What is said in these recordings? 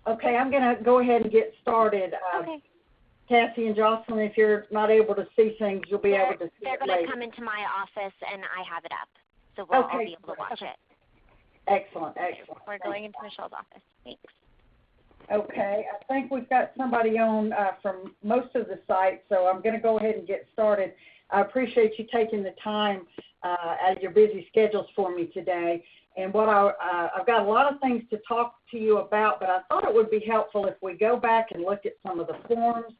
Okay, I'm going to go ahead and get started. Okay. Cassie and Jocelyn, if you're not able to see things, you'll be able to see They're it going later. to come into my office, and I have it up. So I'll be able to watch it. Excellent. We're going into Michelle's office. Thanks. Okay, I think we've got somebody on from most of the sites, so I'm going to go ahead and get started. I appreciate you taking the time out of your busy schedules for me today. And what I've got a lot of things to talk to you about, but I thought it would be helpful if we go back and look at some of the forms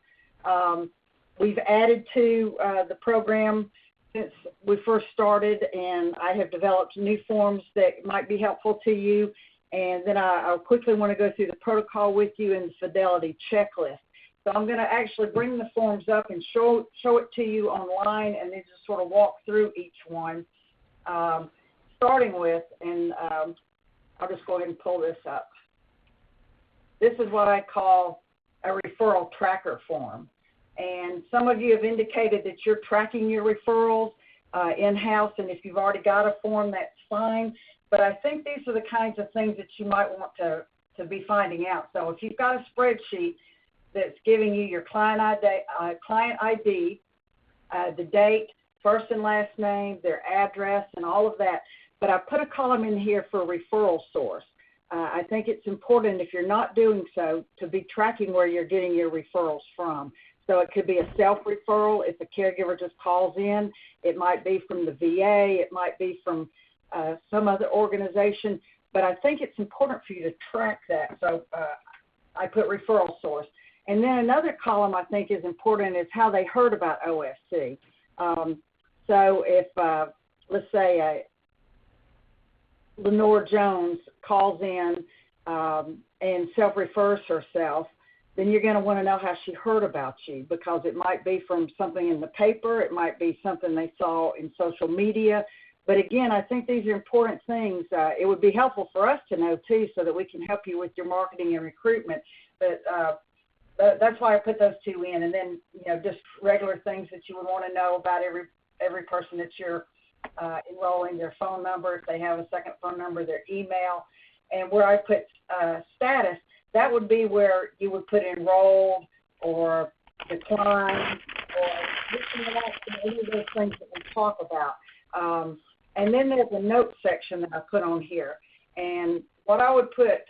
we've added to the program since we first started, and I have developed new forms that might be helpful to you. And then I'll quickly want to go through the protocol with you and the fidelity checklist. So I'm going to actually bring the forms up and show it to you online, and then just sort of walk through each one. Starting with, and I'll just go ahead and pull this up. This is what I call a referral tracker form. And some of you have indicated that you're tracking your referrals in-house, and if you've already got a form, that's fine. But I think these are the kinds of things that you might want to be finding out. So if you've got a spreadsheet that's giving you your client ID, the date, first and last name, their address, and all of that, but I put a column in here for referral source. I think it's important, if you're not doing so, to be tracking where you're getting your referrals from. So it could be a self-referral if a caregiver just calls in. It might be from the VA. It might be from some other organization. But I think it's important for you to track that. So I put referral source. And then another column I think is important is how they heard about OFC. So if, let's say, Lenore Jones calls in and self-refers herself, then you're going to want to know how she heard about you, because it might be from something in the paper. It might be something they saw in social media. But again, I think these are important things. It would be helpful for us to know, too, so that we can help you with your marketing and recruitment. But that's why I put those two in. And then, just regular things that you would want to know about every person that you're enrolling, their phone number, if they have a second phone number, their email. And where I put status, that would be where you would put enrolled or declined or any of those things that we talk about. And then there's a note section that I put on here. And what I would put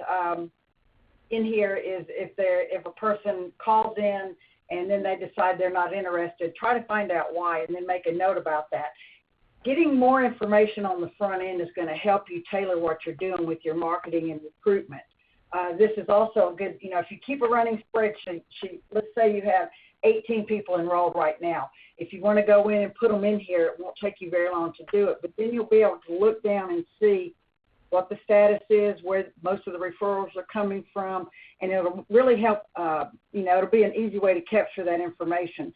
in here is if a person calls in and then they decide they're not interested, try to find out why and then make a note about that. Getting more information on the front end is going to help you tailor what you're doing with your marketing and recruitment. This is also a good, if you keep a running spreadsheet, let's say you have 18 people enrolled right now. If you want to go in and put them in here, it won't take you very long to do it, but then you'll be able to look down and see what the status is, where most of the referrals are coming from, and it'll really help, it'll be an easy way to capture that information.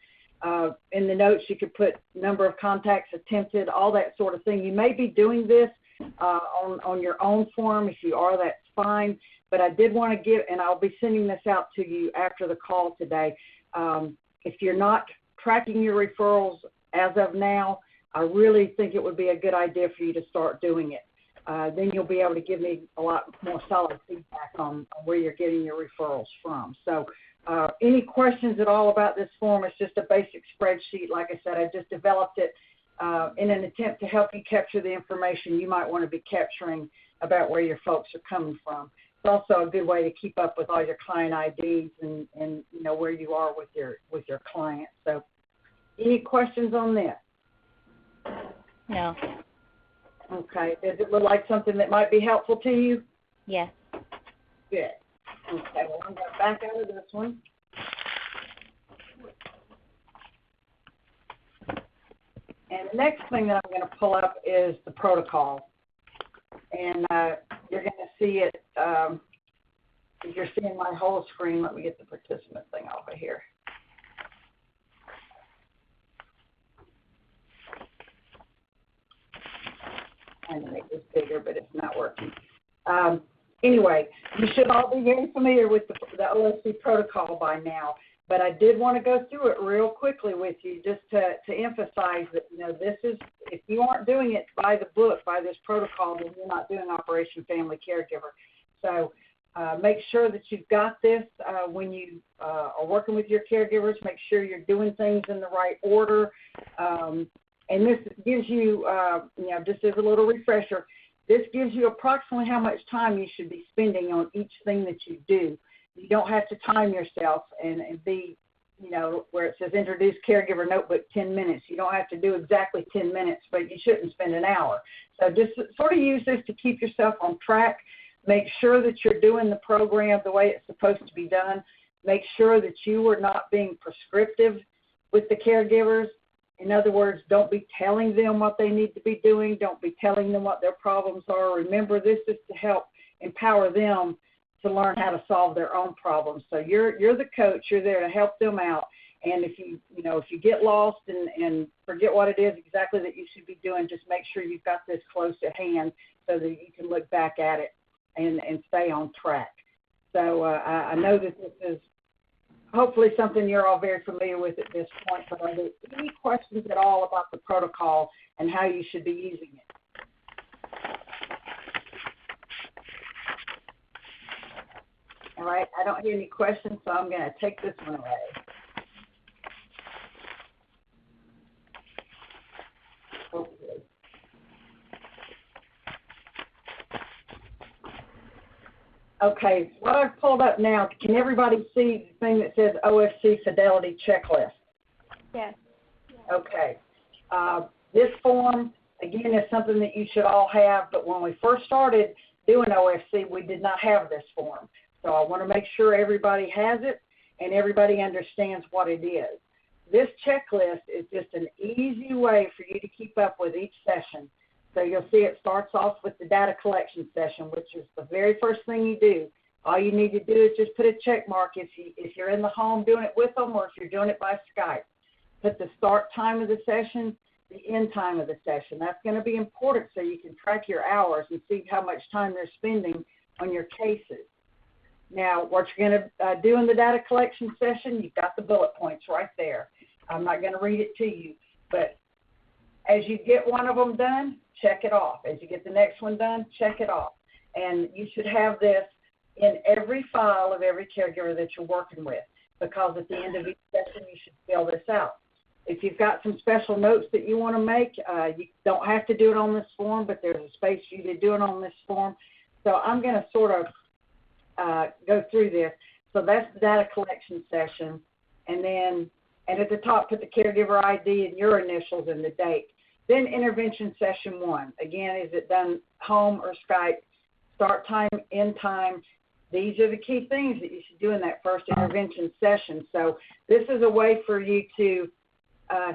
In the notes, you could put number of contacts attempted, all that sort of thing. You may be doing this on your own form. If you are, that's fine. But I did want to give, and I'll be sending this out to you after the call today. If you're not tracking your referrals as of now, I really think it would be a good idea for you to start doing it. Then you'll be able to give me a lot more solid feedback on where you're getting your referrals from. So any questions at all about this form? It's just a basic spreadsheet. Like I said, I just developed it in an attempt to help you capture the information you might want to be capturing about where your folks are coming from. It's also a good way to keep up with all your client IDs and where you are with your clients. So any questions on this? No. Okay. Does it look like something that might be helpful to you? Yes. Good. Okay. Well, I'm going to back out of this one. And the next thing that I'm going to pull up is the protocol. And you're going to see it, if you're seeing my whole screen, let me get the participant thing off of here. I'm going to make this bigger, but it's not working. Anyway, you should all be very familiar with the OFC protocol by now, but I did want to go through it real quickly with you just to emphasize that, this is, if you aren't doing it by the book, by this protocol, then you're not doing Operation Family Caregiver. So Make sure that you've got this when you are working with your caregivers. Make sure you're doing things in the right order. And this gives you, just as a little refresher, this gives you approximately how much time you should be spending on each thing that you do. You don't have to time yourself and be, where it says introduce caregiver notebook 10 minutes. You don't have to do exactly 10 minutes, but you shouldn't spend an hour. So just sort of use this to keep yourself on track. Make sure that you're doing the program the way it's supposed to be done. Make sure that you are not being prescriptive with the caregivers. In other words, don't be telling them what they need to be doing. Don't be telling them what their problems are. Remember, this is to help empower them to learn how to solve their own problems. So you're the coach. You're there to help them out. And if you get lost and forget what it is exactly that you should be doing, just make sure you've got this close at hand so that you can look back at it and stay on track. So I know that this is hopefully something you're all very familiar with at this point, but are there any questions at all about the protocol and how you should be using it? All right, I don't hear any questions, so I'm going to take this one away. Okay. Okay, what I've pulled up now, can everybody see the thing that says OFC Fidelity Checklist? Yes. Okay. This form, again, is something that you should all have, but when we first started doing OFC, we did not have this form. So I want to make sure everybody has it and everybody understands what it is. This checklist is just an easy way for you to keep up with each session. So you'll see it starts off with the data collection session, which is the very first thing you do. All you need to do is just put a check mark if you're in the home doing it with them or if you're doing it by Skype. Put the start time of the session, the end time of the session. That's going to be important so you can track your hours and see how much time they're spending on your cases. Now, what you're going to do in the data collection session, you've got the bullet points right there. I'm not going to read it to you, but as you get one of them done, check it off. As you get the next one done, check it off. And you should have this in every file of every caregiver that you're working with, because at the end of each session, you should fill this out. If you've got some special notes that you want to make, you don't have to do it on this form, but there's a space for you to do it on this form. So I'm going to sort of go through this. So that's the data collection session. And at the top, put the caregiver ID and your initials and the date. Then intervention session 1. Again, is it done home or Skype? Start time, end time. These are the key things that you should do in that first intervention session. So this is a way for you to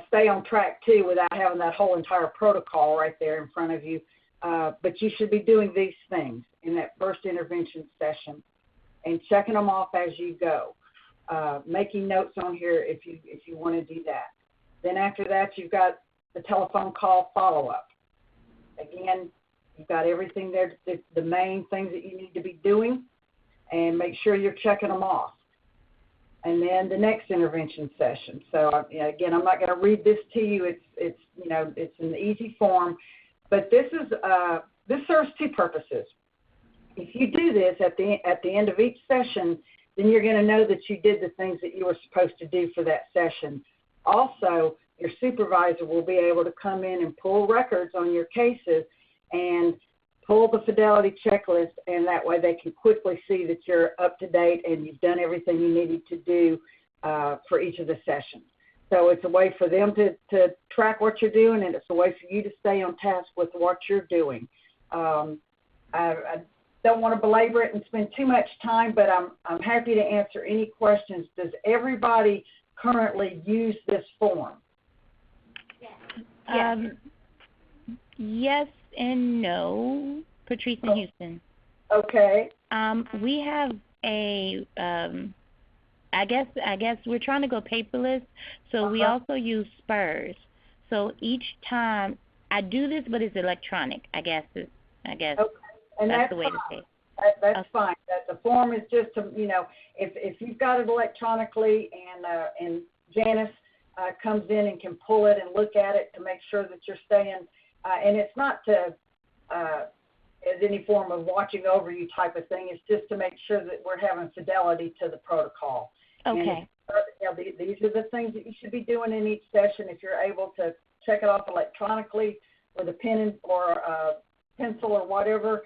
stay on track, too, without having that whole entire protocol right there in front of you. But you should be doing these things in that first intervention session and checking them off as you go. Making notes on here if you want to do that. Then after that, you've got the telephone call follow-up. Again, you've got everything there, the main things that you need to be doing, and make sure you're checking them off. And then the next intervention session. So again, I'm not going to read this to you. It's an easy form, but this serves two purposes. If you do this at the end of each session, then you're going to know that you did the things that you were supposed to do for that session. Also, your supervisor will be able to come in and pull records on your cases and pull the fidelity checklist, and that way they can quickly see that you're up to date and you've done everything you needed to do for each of the sessions. So it's a way for them to track what you're doing, and it's a way for you to stay on task with what you're doing. I don't want to belabor it and spend too much time, but I'm happy to answer any questions. Does everybody currently use this form? Yes and no. Patrice in Houston. Okay. We have a I guess we're trying to go paperless, so we also use Spurs. So each time I do this, but it's electronic. I guess. Okay. And that's the way to say it. That's fine. The form is just to, if you've got it electronically and Janice comes in and can pull it and look at it to make sure that you're staying, and it's not to as any form of watching over you type of thing. It's just to make sure that we're having fidelity to the protocol. Okay. And these are the things that you should be doing in each session. If you're able to check it off electronically with a pen or a pencil or whatever,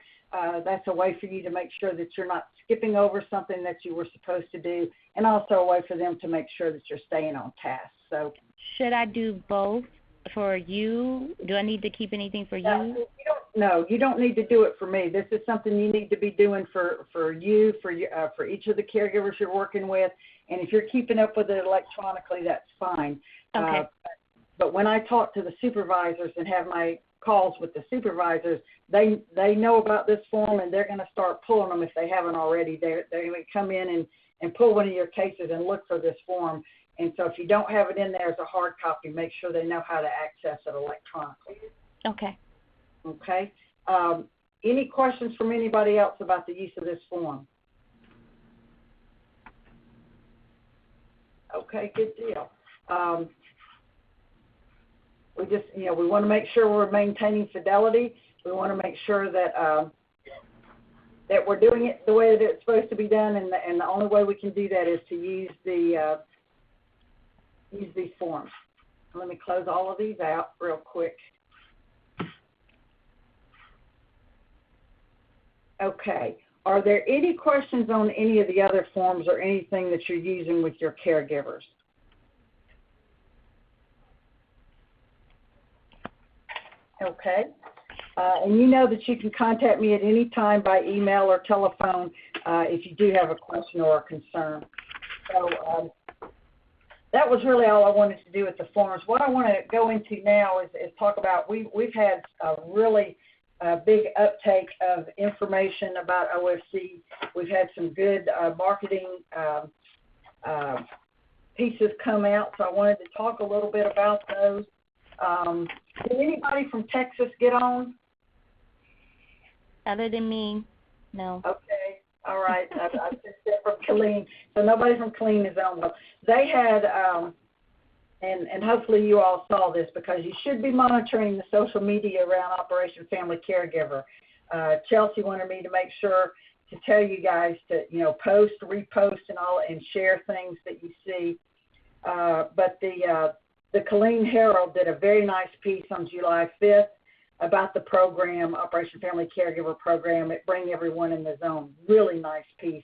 that's a way for you to make sure that you're not skipping over something that you were supposed to do, and also a way for them to make sure that you're staying on task. So, should I do both for you? Do I need to keep anything for you? No, you don't need to do it for me. This is something you need to be doing for you, for each of the caregivers you're working with. And if you're keeping up with it electronically, that's fine. Okay. But when I talk to the supervisors and have my calls with the supervisors, they know about this form, and they're going to start pulling them if they haven't already. They're going to come in and pull one of your cases and look for this form. And so if you don't have it in there as a hard copy, make sure they know how to access it electronically. Okay. Okay. Any questions from anybody else about the use of this form? Okay, good deal. We just, we want to make sure we're maintaining fidelity. We want to make sure that that we're doing it the way that it's supposed to be done, and the only way we can do that is to use these forms. Let me close all of these out real quick. Okay. Are there any questions on any of the other forms or anything that you're using with your caregivers? Okay. And you know that you can contact me at any time by email or telephone if you do have a question or a concern. So that was really all I wanted to do with the forms. What I want to go into now is talk about, we've had a really big uptake of information about OFC. We've had some good marketing pieces come out, so I wanted to talk a little bit about those. Did anybody from Texas get on? Other than me, no. Okay, all right. I just said from Killeen, so nobody from Killeen is on. Well, they had, and hopefully you all saw this, because you should be monitoring the social media around Operation Family Caregiver. Chelsea wanted me to make sure to tell you guys to, post, repost, and share things that you see. But the Killeen Herald did a very nice piece on July 5th about the program, Operation Family Caregiver program. It Bring Everyone in the Zone. Really nice piece.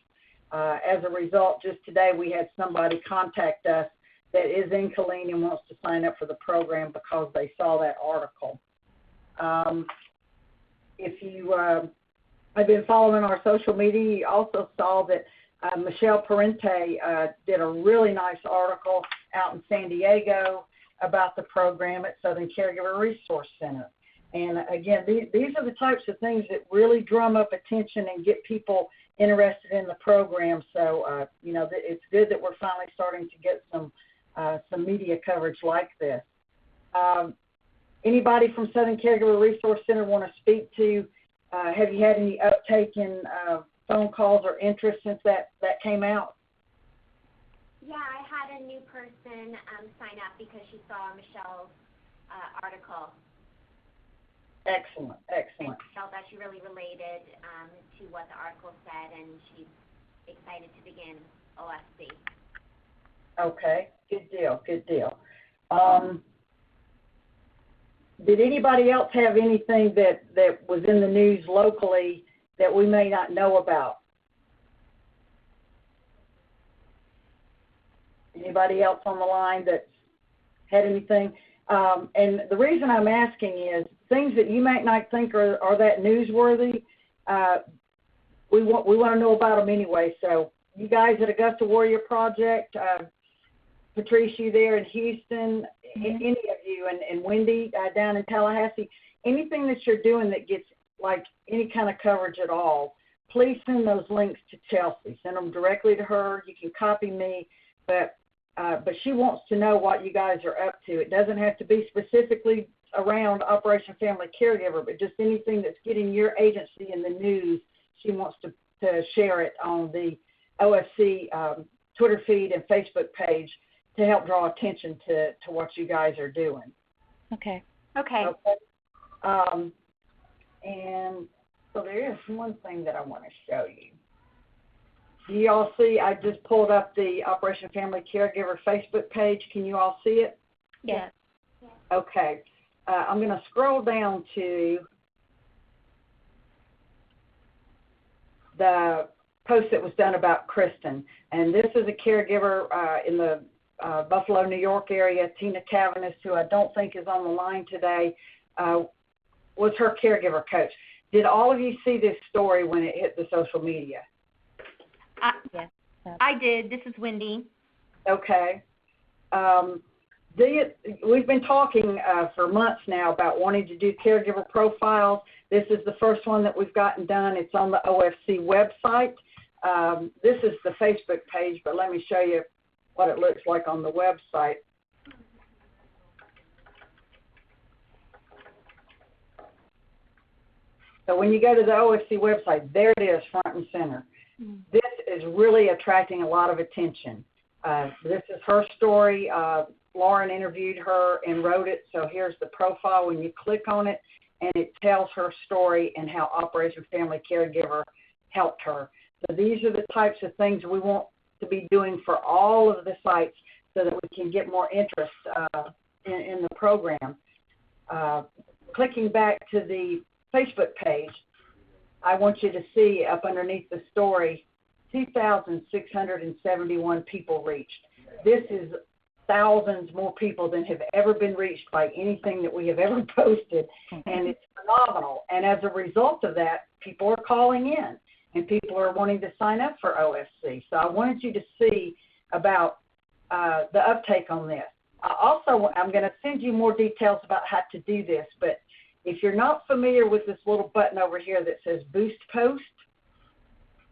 As a result, just today we had somebody contact us that is in Killeen and wants to sign up for the program because they saw that article. If you have been following our social media, you also saw that Michelle Parente did a really nice article out in San Diego about the program at Southern Caregiver Resource Center. And again, these are the types of things that really drum up attention and get people interested in the program. So, it's good that we're finally starting to get some media coverage like this. Anybody from Southern Caregiver Resource Center want to speak to, have you had any uptake in phone calls or interest since that came out? Yeah, I had a new person sign up because she saw Michelle's article. Excellent. And felt that she really related to what the article said, and she's excited to begin OFC. Okay, good deal. Did anybody else have anything that was in the news locally that we may not know about? Anybody else on the line that had anything? And the reason I'm asking is things that you might not think are that newsworthy, we want to know about them anyway. So you guys at Augusta Warrior Project, Patrice, you there in Houston, any of you, and Wendy down in Tallahassee, anything that you're doing that gets like any kind of coverage at all, please send those links to Chelsea. Send them directly to her. You can copy me, but she wants to know what you guys are up to. It doesn't have to be specifically around Operation Family Caregiver, but just anything that's getting your agency in the news. She wants to share it on the OFC Twitter feed and Facebook page to help draw attention to what you guys are doing. Okay. And So there is one thing that I want to show you. Do you all see, I just pulled up the Operation Family Caregiver Facebook page. Can you all see it? Yes. Okay. I'm going to scroll down to the post that was done about Kristen. And this is a caregiver in the Buffalo, New York area, Tina Cavanis, who I don't think is on the line today, was her caregiver coach. Did all of you see this story when it hit the social media? Yes. I did. This is Wendy. Okay. We've been talking for months now about wanting to do caregiver profiles. This is the first one that we've gotten done. It's on the OFC website. This is the Facebook page, but let me show you what it looks like on the website. So when you go to the OFC website, there it is, front and center. This is really attracting a lot of attention. This is her story. Lauren interviewed her and wrote it. So here's the profile. When you click on it, and it tells her story and how Operation Family Caregiver helped her. So these are the types of things we want to be doing for all of the sites so that we can get more interest in the program. Clicking back to the Facebook page, I want you to see up underneath the story, 2,671 people reached. This is thousands more people than have ever been reached by anything that we have ever posted, and it's phenomenal. And as a result of that, people are calling in, and people are wanting to sign up for OFC. So I wanted you to see about the uptake on this. Also, I'm going to send you more details about how to do this, but if you're not familiar with this little button over here that says Boost Post,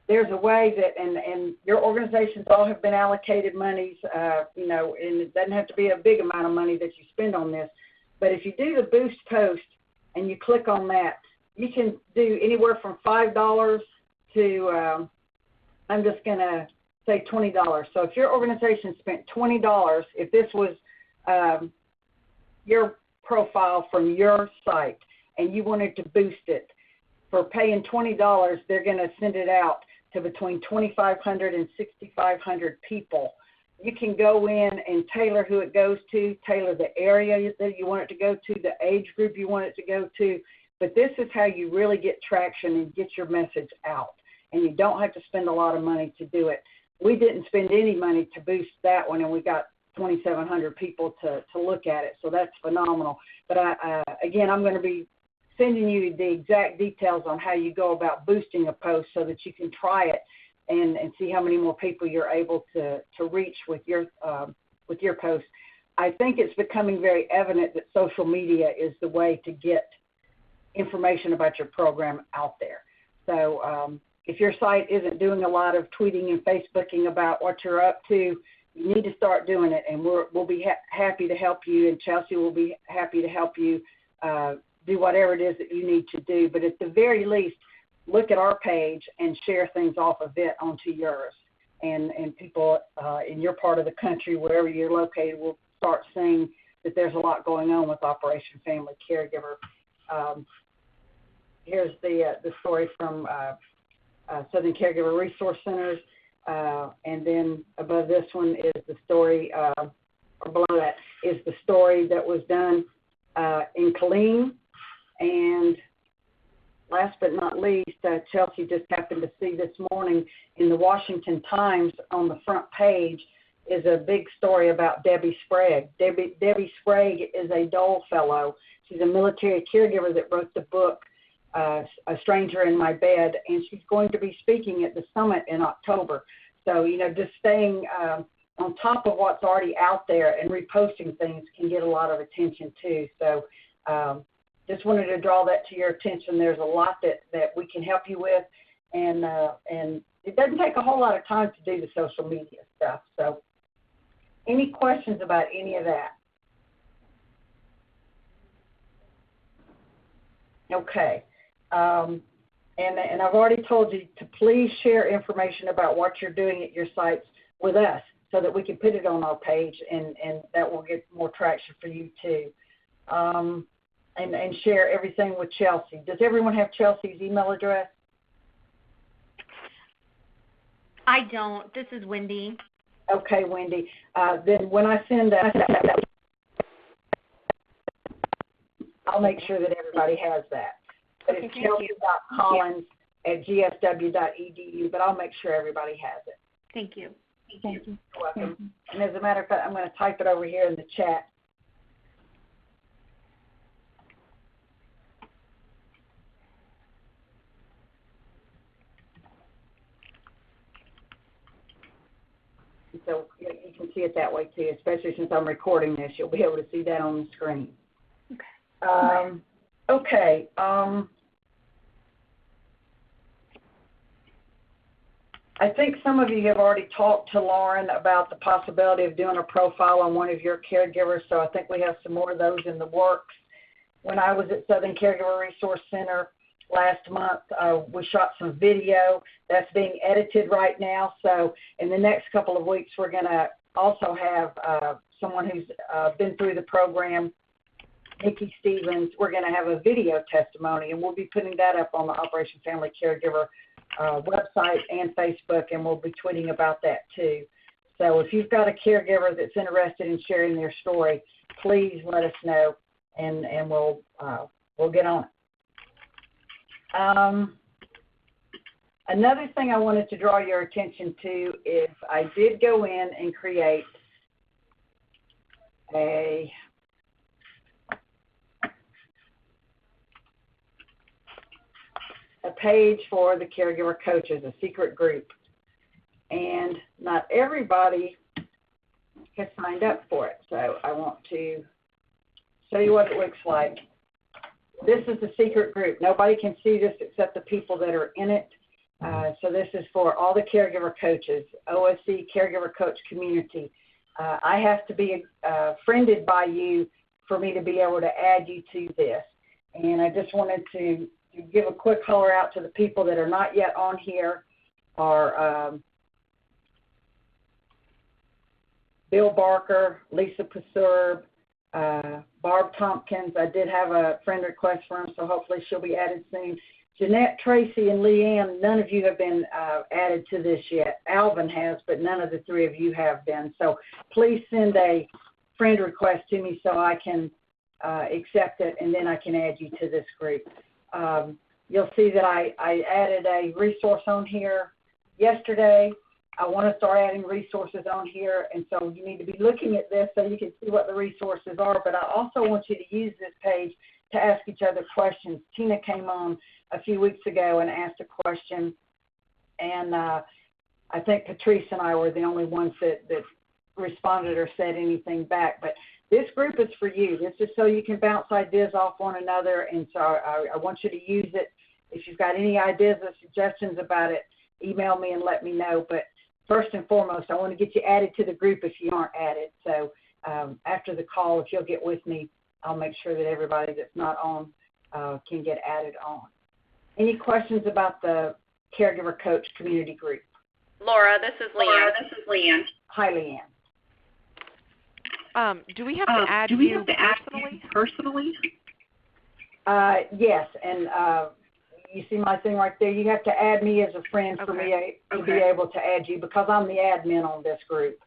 there's a way that, and your organizations all have been allocated monies, and it doesn't have to be a big amount of money that you spend on this, but if you do the Boost Post and you click on that, you can do anywhere from $5 to, I'm just going to say $20. So if your organization spent $20, if this was your profile from your site and you wanted to boost it, for paying $20, they're going to send it out to between 2,500 and 6,500 people. You can go in and tailor who it goes to, tailor the area that you want it to go to, the age group you want it to go to, but this is how you really get traction and get your message out, and you don't have to spend a lot of money to do it. We didn't spend any money to boost that one, and we got 2,700 people to look at it, so that's phenomenal. But again, I'm going to be sending you the exact details on how you go about boosting a post so that you can try it and see how many more people you're able to reach with your post. I think it's becoming very evident that social media is the way to get information about your program out there. So if your site isn't doing a lot of tweeting and Facebooking about what you're up to, you need to start doing it, and we'll be happy to help you, and Chelsea will be happy to help you do whatever it is that you need to do. But at the very least, look at our page and share things off of it onto yours. And people in your part of the country, wherever you're located, will start seeing that there's a lot going on with Operation Family Caregiver. Here's the story from Southern Caregiver Resource Centers. And then above this one is the story, or below that is the story that was done in Killeen. And last but not least, Chelsea just happened to see this morning in the Washington Times on the front page is a big story about Debbie Sprague. Debbie Sprague is a Dole Fellow. She's a military caregiver that wrote the book, A Stranger in My Bed, and she's going to be speaking at the summit in October. So, just staying on top of what's already out there and reposting things can get a lot of attention too. So just wanted to draw that to your attention. There's a lot that we can help you with, and it doesn't take a whole lot of time to do the social media stuff. So any questions about any of that? Okay. And I've already told you to please share information about what you're doing at your sites with us so that we can put it on our page, and that will get more traction for you too. and share everything with Chelsea. Does everyone have Chelsea's email address? I don't. This is Wendy. Okay, Wendy. Then when I send that, I'll make sure that everybody has that. But it's chelsea.collins@gsw.edu, but I'll make sure everybody has it. Thank you. Thank you. You're welcome. And as a matter of fact, I'm going to type it over here in the chat. So you can see it that way too, especially since I'm recording this. You'll be able to see that on the screen. Okay. I think some of you have already talked to Lauren about the possibility of doing a profile on one of your caregivers, so I think we have some more of those in the works. When I was at Southern Caregiver Resource Center last month, we shot some video that's being edited right now. So in the next couple of weeks, we're going to also have someone who's been through the program, Nikki Stevens. We're going to have a video testimony, and we'll be putting that up on the Operation Family Caregiver website and Facebook, and we'll be tweeting about that too. So if you've got a caregiver that's interested in sharing their story, please let us know, and we'll get on it. Another thing I wanted to draw your attention to is I did go in and create a page for the caregiver coaches, a secret group. And not everybody has signed up for it. So I want to show you what it looks like. This is the secret group. Nobody can see this except the people that are in it. So this is for all the caregiver coaches, OFC caregiver coach community. I have to be friended by you for me to be able to add you to this. And I just wanted to give a quick holler out to the people that are not yet on here are Bill Barker, Lisa Pasurb, Barb Tompkins. I did have a friend request for him, so hopefully she'll be added soon. Jeanette, Tracy, and Leanne, none of you have been added to this yet. Alvin has, but none of the three of you have been. So please send a friend request to me so I can accept it, and then I can add you to this group. You'll see that I added a resource on here yesterday. I want to start adding resources on here, and so you need to be looking at this so you can see what the resources are. But I also want you to use this page to ask each other questions. Tina came on a few weeks ago and asked a question, and I think Patrice and I were the only ones that responded or said anything back. But this group is for you. This is so you can bounce ideas off one another, and so I want you to use it. If you've got any ideas or suggestions about it, email me and let me know. But first and foremost, I want to get you added to the group if you aren't added. So after the call, if you'll get with me, I'll make sure that everybody that's not on can get added on. Any questions about the Caregiver Coach Community Group? Laura, this is Leanne. Hi, Leanne. Do we have to add you personally? Yes, and you see my thing right there. You have to add me as a friend for me to be able to add you, because I'm the admin on this group,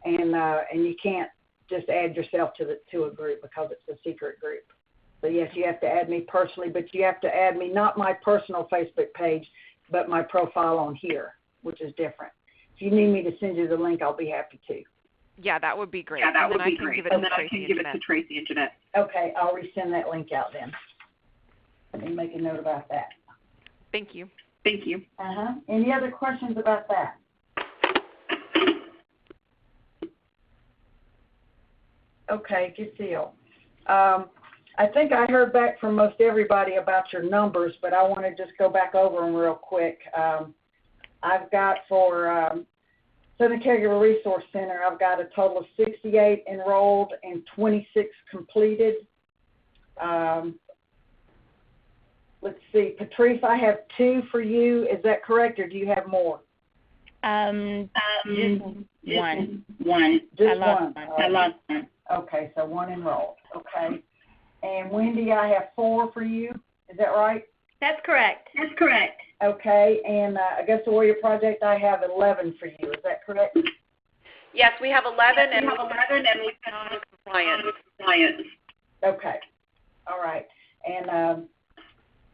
and you can't just add yourself to a group because it's a secret group. So yes, you have to add me personally, but you have to add me not my personal Facebook page, but my profile on here, which is different. If you need me to send you the link, I'll be happy to. Yeah, that would be great. Yeah, that would be great. And then I can give it to Tracy and Jeanette. Okay, I'll resend that link out then. Let me make a note about that. Thank you. Thank you. Any other questions about that? Okay, good deal. I think I heard back from most everybody about your numbers, but I want to just go back over them real quick. I've got for Southern Caregiver Resource Center, I've got a total of 68 enrolled and 26 completed. Let's see, Patrice, I have 2 for you. Is that correct, or do you have more? Just one. Just I lost one. one. Okay, so 1 enrolled. Okay. And Wendy, I have 4 for you. Is that right? That's correct. That's correct. Okay, and I guess the Warrior Project, I have 11 for you. Is that correct? Yes, we have 11 and We have 11 and we've been non-compliant. Okay, all right. And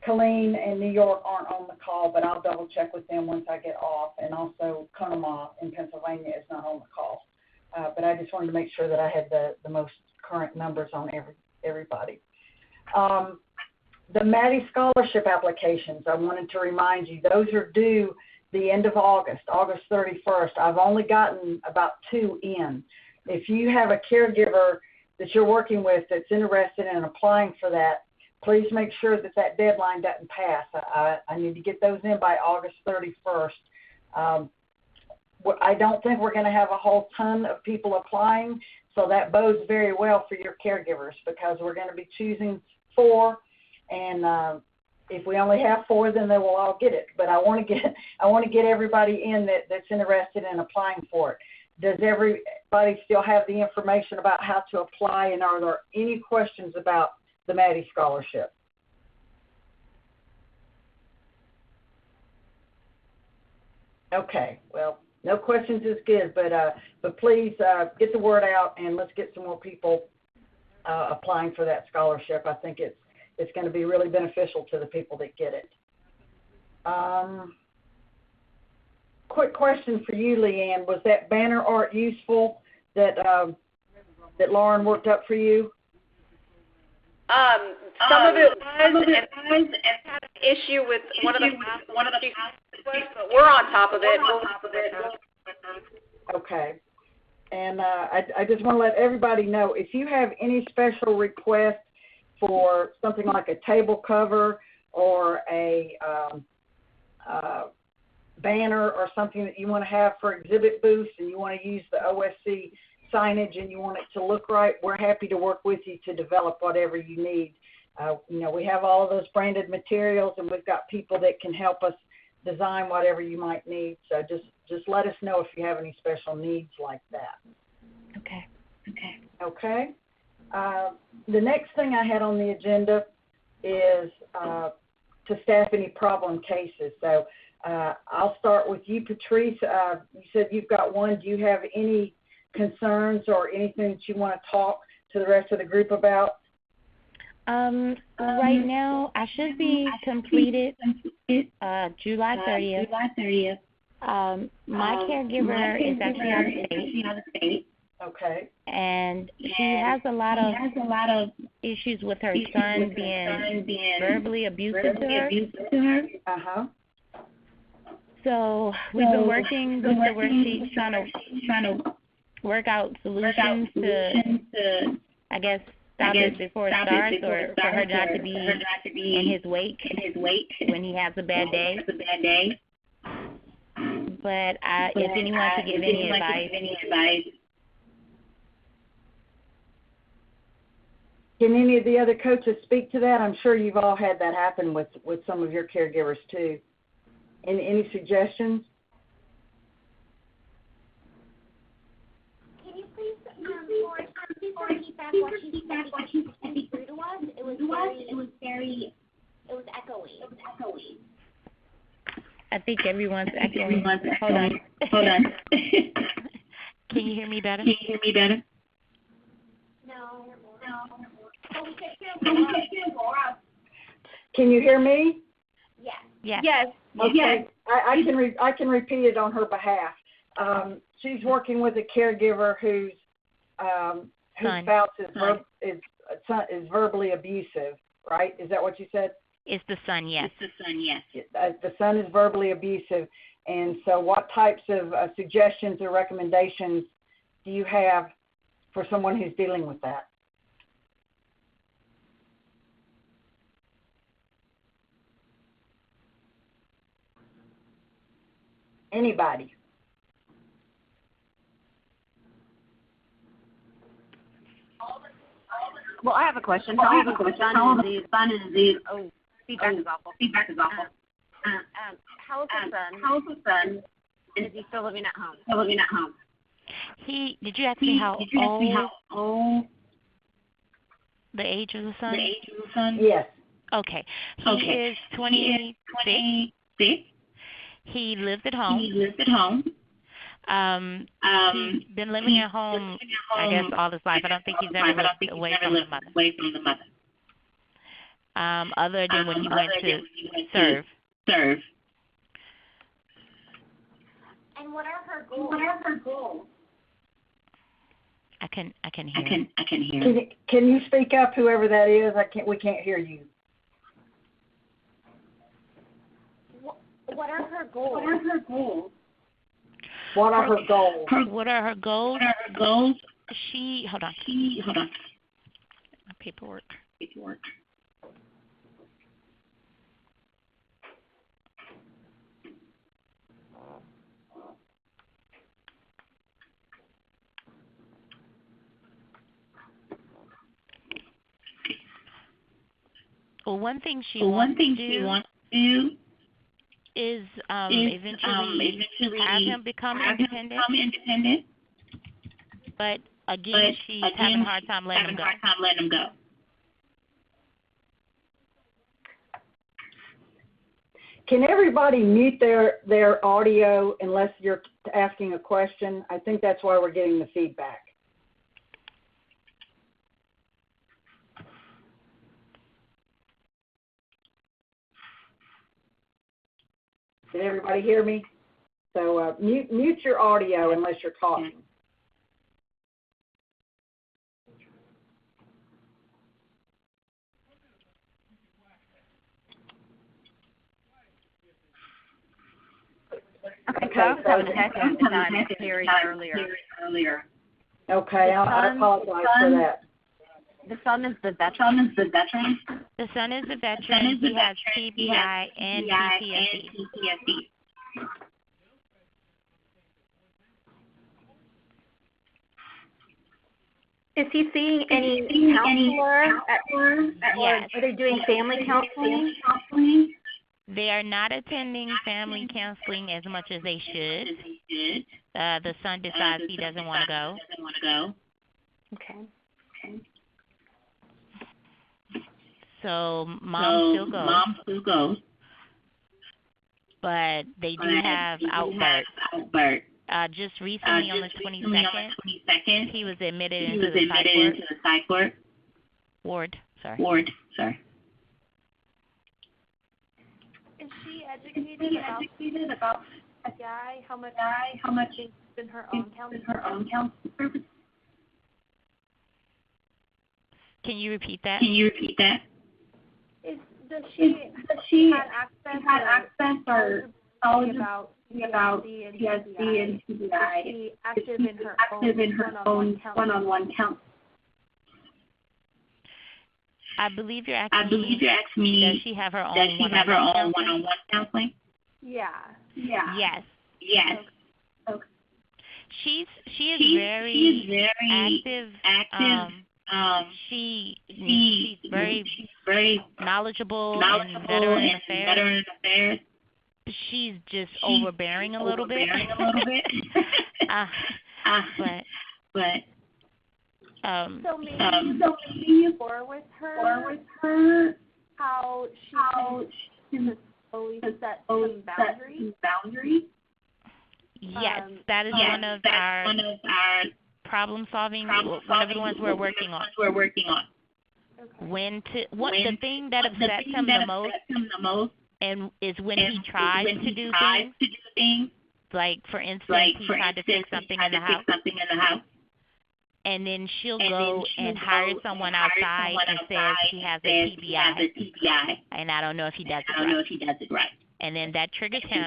Colleen and New York aren't on the call, but I'll double check with them once I get off. And also Conemaugh in Pennsylvania is not on the call. But I just wanted to make sure that I had the most current numbers on everybody. The Maddie Scholarship applications, I wanted to remind you, those are due the end of August, August 31st. I've only gotten about 2 in. If you have a caregiver that you're working with that's interested in applying for that, please make sure that that deadline doesn't pass. I need to get those in by August 31st. I don't think we're going to have a whole ton of people applying, so that bodes very well for your caregivers because we're going to be choosing 4. And if we only have 4, then they will all get it. But I want to get everybody in that's interested in applying for it. Does everybody still have the information about how to apply? And are there any questions about the Maddie Scholarship? Okay. Well, no questions is good, but please get the word out and let's get some more people applying for that scholarship. I think it's going to be really beneficial to the people that get it. Quick question for you, Leanne. Was that banner art useful that Lauren worked up for you? Some of it was, and had an issue with one of the but we're on top of it. Okay. And I just want to let everybody know, if you have any special requests for something like a table cover or a banner or something that you want to have for exhibit booths and you want to use the OFC signage and you want it to look right, we're happy to work with you to develop whatever you need. We have all of those branded materials and we've got people that can help us design whatever you might need. So just let us know if you have any special needs like that. Okay. The next thing I had on the agenda is to staff any problem cases. So I'll start with you, Patrice. You said you've got 1. Do you have any concerns or anything that you want to talk to the rest of the group about? Right now, I should be completed July 30th. My caregiver is actually out of state. Okay. And she has a lot of issues with her son being verbally abusive to her. Uh-huh. So we've been working with the worksheets, trying to work out solutions to, I guess, stop it before it starts, or for her not to be in his wake when he has a bad day. But if anyone could give any advice. Can any of the other coaches speak to that? I'm sure you've all had that happen with some of your caregivers too. Any suggestions? Can you please, repeat back what she said because she through to us? It was echoey. I think everyone's echoing. Hold on. Can you hear me better? No. Can you hear me? Yes. Okay. I can repeat it on her behalf. She's working with a caregiver whose spouse is verbally abusive, right? Is that what you said? It's the son, yes. The son is verbally abusive. And so what types of suggestions or recommendations do you have for someone who's dealing with that? Anybody? Well, I have a question. How old is the son? Oh, feedback is awful. How old is the son? And is he still living at home? Did you ask me how old? The age of the son? Yes. Okay. He is 26. He lives at home. He's been living at home, I guess, all his life. I don't think he's ever lived away from the mother. Other than when he went to serve. And what are her goals? I can hear. Can you speak up, whoever that is? We can't hear you. What are her goals? What are her goals? What are her goals? Hold on. Paperwork. Well, one thing she wants to do is eventually have him become independent. But again, she's having a hard time letting him go. Can everybody mute their audio unless you're asking a question? I think that's why we're getting the feedback. Did everybody hear me? So mute your audio unless you're talking. Okay, so I was having a heck of a time hearing earlier. Okay, I apologize for that. The son is the veteran? The son is a veteran. He has TBI and PTSD. Is he seeing any counselor? Yes. Are they doing family counseling? They are not attending family counseling as much as they should. The son decides he doesn't want to go. Okay. So mom still goes. But they do have outbursts. Just recently on the 22nd, he was admitted into the psych ward. Ward. Is she educated about PI? How much is in her own counseling service? Can you repeat that? Does she have access or knowledge about PTSD and TBI? Is she active in her own one-on-one counseling? I believe you're asking me, does she have her own one-on-one counseling? Yeah. Yes. Okay. She is very active. She's very knowledgeable in veteran affairs. She's just overbearing a little bit. So maybe you explore with her how she can slowly set some boundaries. Yes, that is one of our problem solving. One of the ones we're working on. Okay. The thing that upsets him the most and is when he tries to do things. Like for instance, he tried to fix something in the house. And then she'll go and hire someone outside and says he has a TBI. And I don't know if he does it right. And then that triggers him.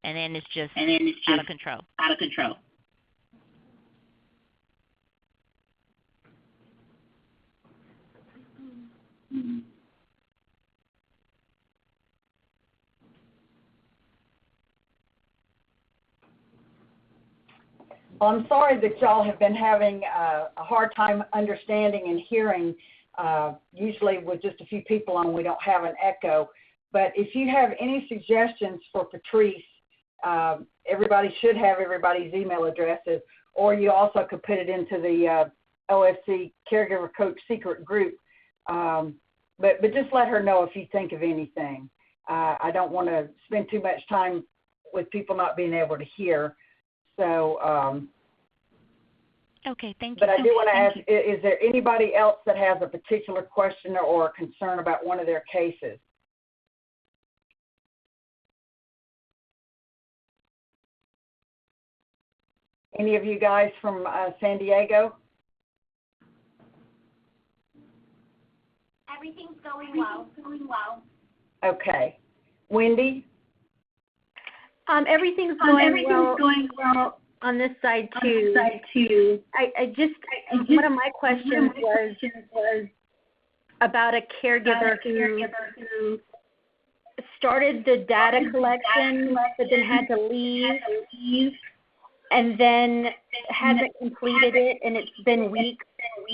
And then it's just out of control. Well, I'm sorry that y'all have been having a hard time understanding and hearing. Usually with just a few people on, we don't have an echo. But if you have any suggestions for Patrice, everybody should have everybody's email addresses, or you also could put it into the OFC Caregiver Coach Secret Group. But just let her know if you think of anything. I don't want to spend too much time with people not being able to hear. So. Okay, thank you. But I do want to ask, is there anybody else that has a particular question or concern about one of their cases? Any of you guys from San Diego? Everything's going well. Okay. Wendy? Everything's going well on this side too. I just one of my questions was about a caregiver who started the data collection but then had to leave and then hasn't completed it, and it's been weeks,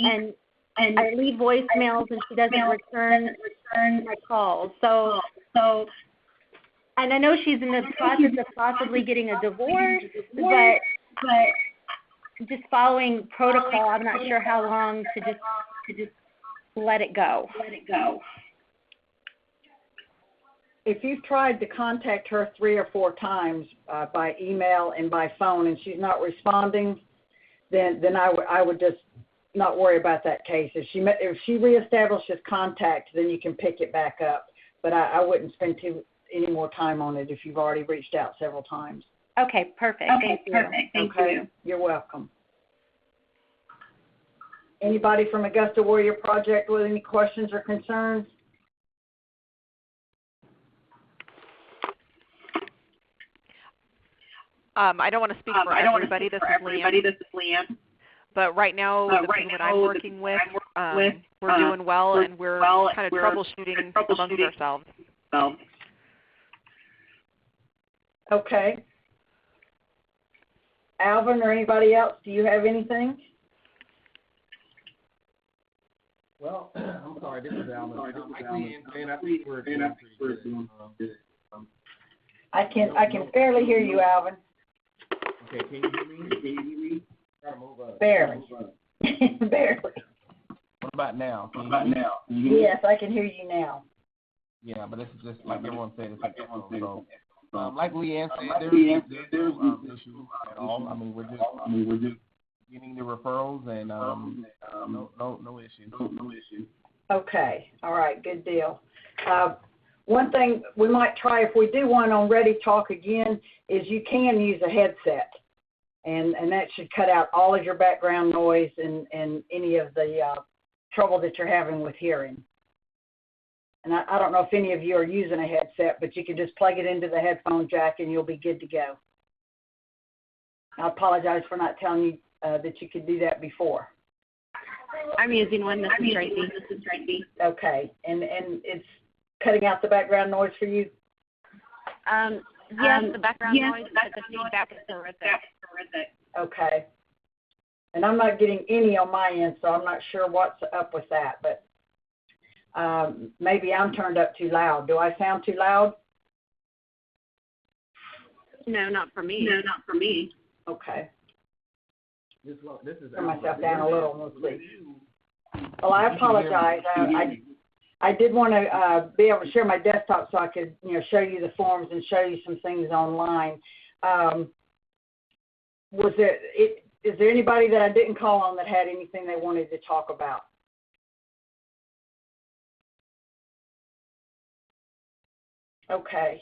and I leave voicemails and she doesn't return my calls. So and I know she's in the process of possibly getting a divorce, but just following protocol, I'm not sure how long to just let it go. If you've tried to contact her 3 or 4 times by email and by phone and she's not responding, then I would just not worry about that case. If she reestablishes contact, then you can pick it back up. But I wouldn't spend any more time on it if you've already reached out several times. Okay, perfect. Thank you. You're welcome. Anybody from Augusta Warrior Project with any questions or concerns? I don't want to speak for everybody. This is Leanne. But right now, the people that I'm working with, we're doing well, and we're kind of troubleshooting amongst ourselves. Okay. Alvin or anybody else, do you have anything? Well, I'm sorry, this is Alvin. I think we're doing pretty good. I can barely hear you, Alvin. Okay, can you hear me? Try to move up. Barely. Barely. What about now? Yes, I can hear you now. Yeah, but this is just like everyone said. Like Leanne said, there's no issue at all. I mean, we're just getting the referrals and no issue. Okay. All right. Good deal. One thing we might try if we do one on Ready Talk again is you can use a headset, and that should cut out all of your background noise and any of the trouble that you're having with hearing. And I don't know if any of you are using a headset, but you can just plug it into the headphone jack and you'll be good to go. I apologize for not telling you that you could do that before. I'm using one. This is Tracy. Okay. And it's cutting out the background noise for you? Yes, the background noise, but the feedback is terrific. Okay. And I'm not getting any on my end, so I'm not sure what's up with that, but maybe I'm turned up too loud. Do I sound too loud? No, not for me. Okay. This is Turn myself down a little. Let's see. Well, I apologize. I did want to be able to share my desktop so I could, show you the forms and show you some things online. Is there anybody that I didn't call on that had anything they wanted to talk about? Okay.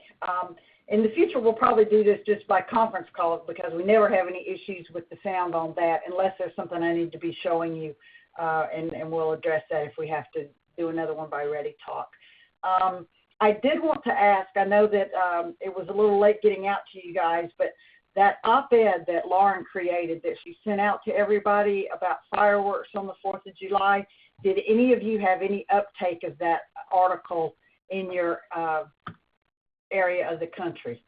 In the future, we'll probably do this just by conference calls because we never have any issues with the sound on that unless there's something I need to be showing you, and we'll address that if we have to do another one by Ready Talk. I did want to ask, I know that it was a little late getting out to you guys, but that op-ed that Lauren created that she sent out to everybody about fireworks on the 4th of July, did any of you have any uptake of that article in your area of the country?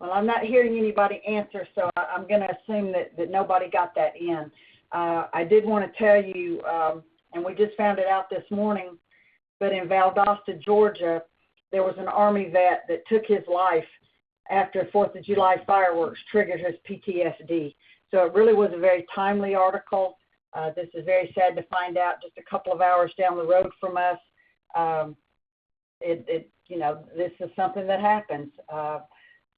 Well, I'm not hearing anybody answer, so I'm going to assume that nobody got that in. I did want to tell you, and we just found it out this morning, but in Valdosta, Georgia, there was an Army vet that took his life after 4th of July fireworks triggered his PTSD. So it really was a very timely article. This is very sad to find out just a couple of hours down the road from us. This is something that happens.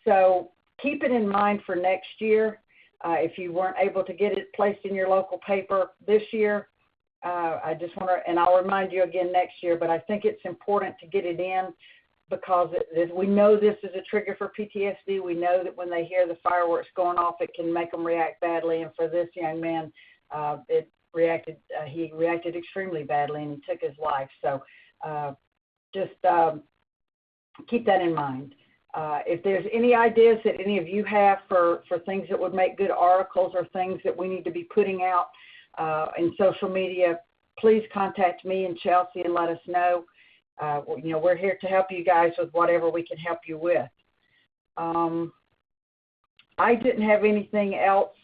So keep it in mind for next year. If you weren't able to get it placed in your local paper this year, I just want to, and I'll remind you again next year, but I think it's important to get it in because we know this is a trigger for PTSD. We know that when they hear the fireworks going off, it can make them react badly. And for this young man, he reacted extremely badly and he took his life. So just keep that in mind. If there's any ideas that any of you have for things that would make good articles or things that we need to be putting out in social media, please contact me and Chelsea and let us know. We're here to help you guys with whatever we can help you with. I didn't have anything else.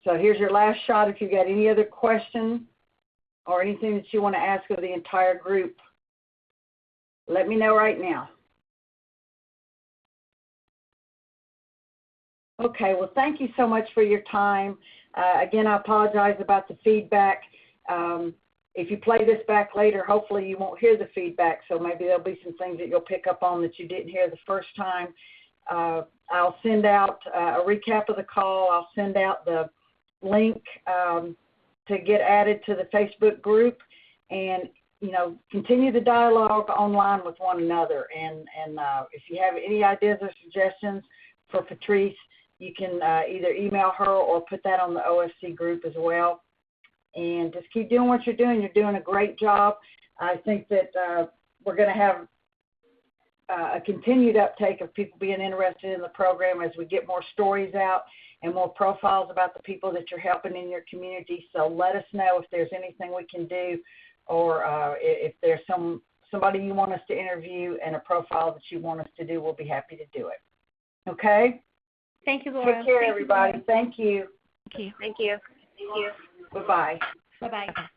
So here's your last shot. If you got any other questions or anything that you want to ask of the entire group, let me know right now. Okay, well, thank you so much for your time. Again, I apologize about the feedback. If you play this back later, hopefully you won't hear the feedback, so maybe there'll be some things that you'll pick up on that you didn't hear the first time. I'll send out a recap of the call. I'll send out the link to get added to the Facebook group and, continue the dialogue online with one another. And if you have any ideas or suggestions for Patrice, you can either email her or put that on the OFC group as well. And just keep doing what you're doing. You're doing a great job. I think that we're going to have a continued uptake of people being interested in the program as we get more stories out and more profiles about the people that you're helping in your community. So let us know if there's anything we can do or if there's somebody you want us to interview and a profile that you want us to do, we'll be happy to do it. Okay? Thank you, Laura. Take care, everybody. Thank you. Thank you. Thank you. Bye-bye. Bye-bye.